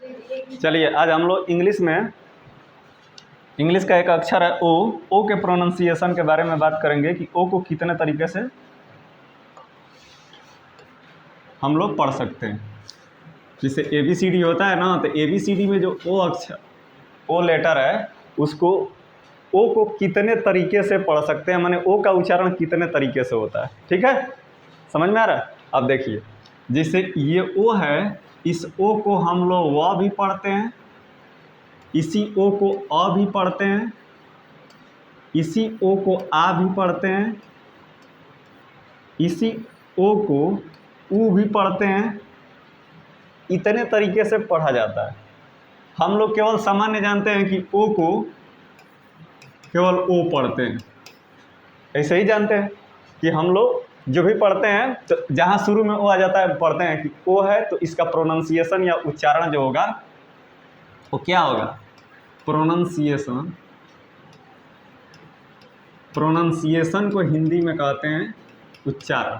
चलिए आज हम लोग इंग्लिश का एक अक्षर है ओ के प्रोनाउंसिएशन के बारे में बात करेंगे कि ओ को कितने तरीके से हम लोग पढ़ सकते हैं। जैसे ABCD होता है ना, तो ABCD में जो ओ लेटर है उसको ओ को कितने तरीके से पढ़ सकते हैं, माने ओ का उच्चारण कितने तरीके से होता है। ठीक है, समझ में आ रहा है। अब देखिए जैसे ये ओ है, इस ओ को हम लोग व भी पढ़ते हैं, इसी ओ को अ भी पढ़ते हैं, इसी ओ को आ भी पढ़ते हैं, इसी ओ को ऊ भी पढ़ते हैं। इतने तरीके से पढ़ा जाता है। हम लोग केवल सामान्य जानते हैं कि ओ को केवल ओ पढ़ते हैं, ऐसे ही जानते हैं कि हम लोग जो भी पढ़ते हैं तो जहाँ शुरू में ओ आ जाता है पढ़ते हैं कि ओ है, तो इसका प्रोनाउंसिएशन या उच्चारण जो होगा वो क्या होगा, प्रोनाउंसिएशन को हिंदी में कहते हैं उच्चारण।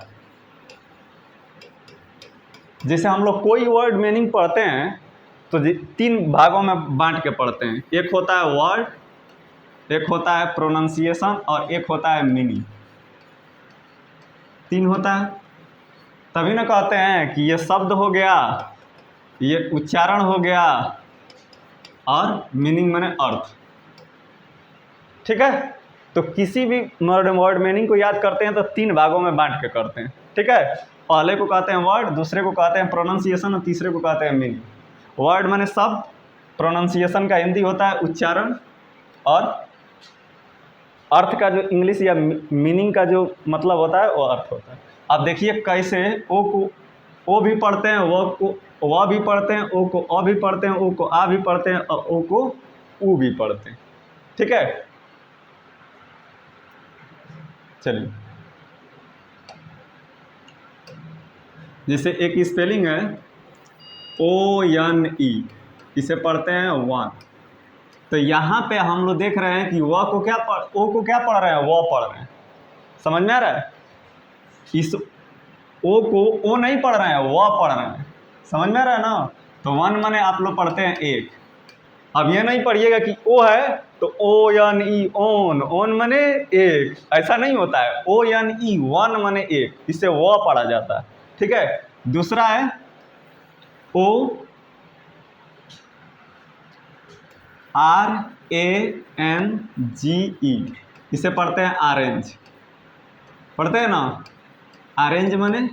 जैसे हम लोग कोई वर्ड मीनिंग पढ़ते हैं तो 3 भागों में बांट के पढ़ते हैं। एक होता है वर्ड, एक होता है प्रोनाउंसिएशन और एक होता है मीनिंग। 3 होता है, तभी ना कहते हैं कि ये शब्द हो गया, ये उच्चारण हो गया और मीनिंग माने अर्थ। ठीक है, तो किसी भी वर्ड मीनिंग को याद करते हैं तो 3 भागों में बांट के करते हैं। ठीक है, पहले को कहते हैं वर्ड, दूसरे को कहते हैं प्रोनाउंसिएशन और तीसरे को कहते हैं मीनिंग। वर्ड माने शब्द, प्रोनाउंसिएशन का हिंदी होता है उच्चारण और अर्थ का जो इंग्लिश या मीनिंग का जो मतलब होता है वो अर्थ होता है। अब देखिए कैसे ओ को ओ भी पढ़ते हैं, व भी पढ़ते हैं, ओ को अ भी पढ़ते हैं, ओ को आ भी पढ़ते हैं और ओ को ऊ भी पढ़ते हैं। ठीक है, चलिए जैसे एक स्पेलिंग है ONE, इसे पढ़ते हैं वन। तो यहाँ पे हम लोग देख रहे हैं कि ओ को क्या पढ़ रहे हैं, वो पढ़ रहे हैं। समझ में आ रहा है, इस ओ को ओ नहीं पढ़ रहे हैं, वो पढ़ रहे हैं। समझ में आ रहा है ना। तो वन माने आप लोग पढ़ते हैं एक। अब ये नहीं पढ़िएगा कि ओ है तो ONE ओन माने एक, ऐसा नहीं होता है। ONE वन माने एक, इससे वो पढ़ा जाता है। ठीक है, दूसरा है ORANGE, इसे पढ़ते हैं ऑरेंज। पढ़ते हैं ना, ऑरेंज माने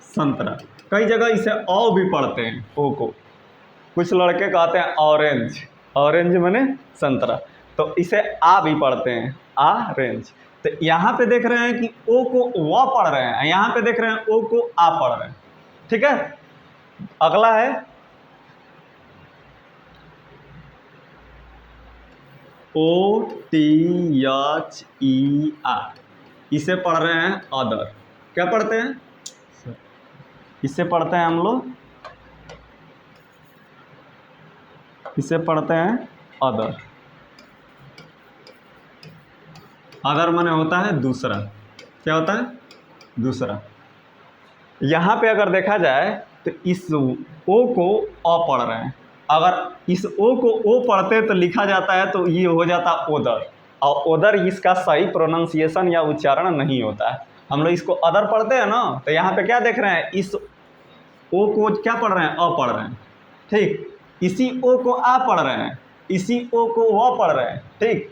संतरा। कई जगह इसे ओ भी पढ़ते हैं, ओ को कुछ लड़के कहते हैं ऑरेंज, ऑरेंज माने संतरा, तो इसे आ भी पढ़ते हैं ऑरेंज। तो यहाँ पे देख रहे हैं कि ओ को व पढ़ रहे हैं, यहाँ पे देख रहे हैं ओ को आ पढ़ रहे हैं। ठीक है, अगला है OTHER, इसे पढ़ रहे हैं अदर। क्या पढ़ते हैं, इसे पढ़ते हैं हम लोग, इसे पढ़ते हैं अदर। अदर माने होता है दूसरा। क्या होता है, दूसरा। यहाँ पे अगर देखा जाए तो इस ओ को अ पढ़ रहे हैं, अगर इस ओ को ओ पढ़ते तो लिखा जाता है तो ये हो जाता ओदर, और ओदर इसका सही प्रोनाउंसिएशन या उच्चारण नहीं होता है। हम लोग इसको अदर पढ़ते हैं ना, तो यहाँ पे क्या देख रहे हैं, इस ओ को क्या पढ़ रहे हैं, अ पढ़ रहे हैं। ठीक, इसी ओ को आ पढ़ रहे हैं, इसी ओ को व पढ़ रहे हैं। ठीक,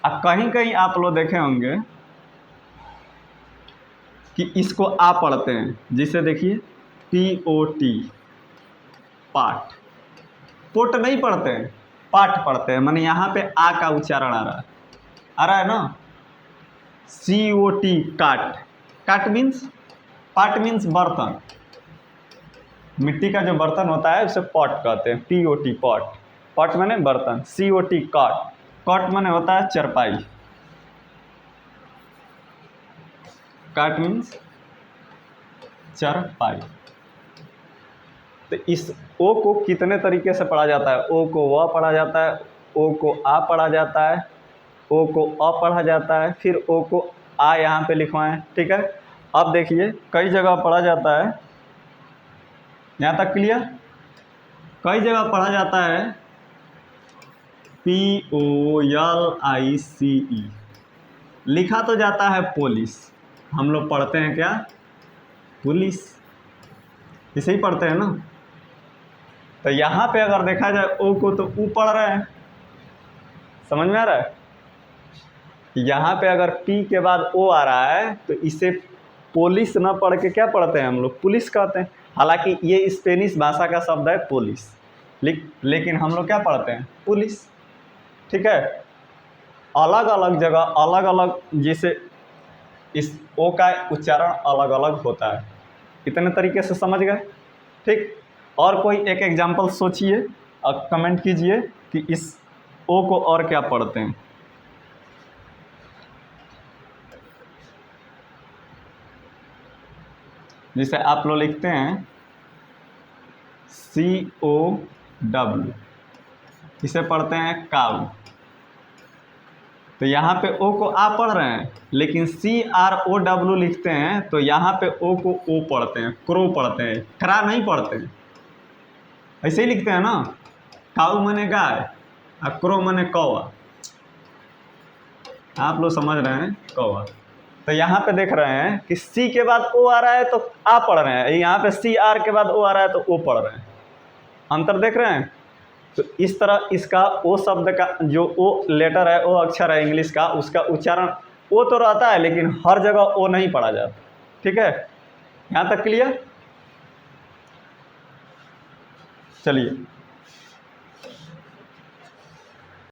अब कहीं कहीं आप लोग देखे होंगे कि इसको आ पढ़ते हैं, जिसे देखिए POT, पाठ। पोट नहीं पढ़ते हैं, पाठ पढ़ते हैं, माने यहाँ पे आ का उच्चारण आ रहा है ना। COT, काट। काट मीन्स, पाट मीन्स बर्तन, मिट्टी का जो बर्तन होता है उसे पॉट कहते हैं। POT पॉट, पॉट माने बर्तन। COT कॉट, कॉट माने होता है चरपाई। काट मीन्स चरपाई। तो इस ओ को कितने तरीके से पढ़ा जाता है, ओ को व पढ़ा जाता है, ओ को आ पढ़ा जाता है, ओ को अ पढ़ा जाता है, फिर ओ को आ यहाँ पे लिखवाएं। ठीक है, अब देखिए कई जगह पढ़ा जाता है। यहाँ तक क्लियर। कई जगह पढ़ा जाता है POLICE, लिखा तो जाता है पुलिस, हम लोग पढ़ते हैं क्या? पुलिस, इसे ही पढ़ते हैं ना। तो यहाँ पे अगर देखा जाए ओ को तो ऊ पढ़ रहे हैं, समझ में आ रहा है? यहाँ पे अगर पी के बाद ओ आ रहा है तो इसे पुलिस ना पढ़ के क्या पढ़ते हैं हम लोग? पुलिस कहते हैं। हालांकि ये स्पेनिश भाषा का शब्द है पुलिस, लेकिन हम लोग क्या पढ़ते हैं? पुलिस। ठीक है, अलग अलग जगह अलग अलग, जैसे इस ओ का उच्चारण अलग अलग होता है। इतने तरीके से समझ गए? ठीक, और कोई एक एग्जाम्पल सोचिए और कमेंट कीजिए कि इस ओ को और क्या पढ़ते हैं। जिसे आप लोग लिखते हैं COW, इसे पढ़ते हैं काऊ। तो यहाँ पे ओ को आ पढ़ रहे हैं, लेकिन CROW लिखते हैं तो यहाँ पे ओ को ओ पढ़ते हैं, क्रो पढ़ते हैं, खरा नहीं पढ़ते हैं। ऐसे ही लिखते हैं ना, काऊ मने गाय और क्रो मने कौवा। आप लोग समझ रहे हैं, कौवा। तो यहाँ पे देख रहे हैं कि सी के बाद ओ आ रहा है तो आ पढ़ रहे हैं, यहाँ पे CR के बाद ओ आ रहा है तो ओ पढ़ रहे हैं। अंतर देख रहे हैं? तो इस तरह इसका ओ शब्द का जो ओ लेटर है, ओ अक्षर है इंग्लिश का, उसका उच्चारण ओ तो रहता है लेकिन हर जगह ओ नहीं पढ़ा जाता। ठीक है, यहाँ तक क्लियर? चलिए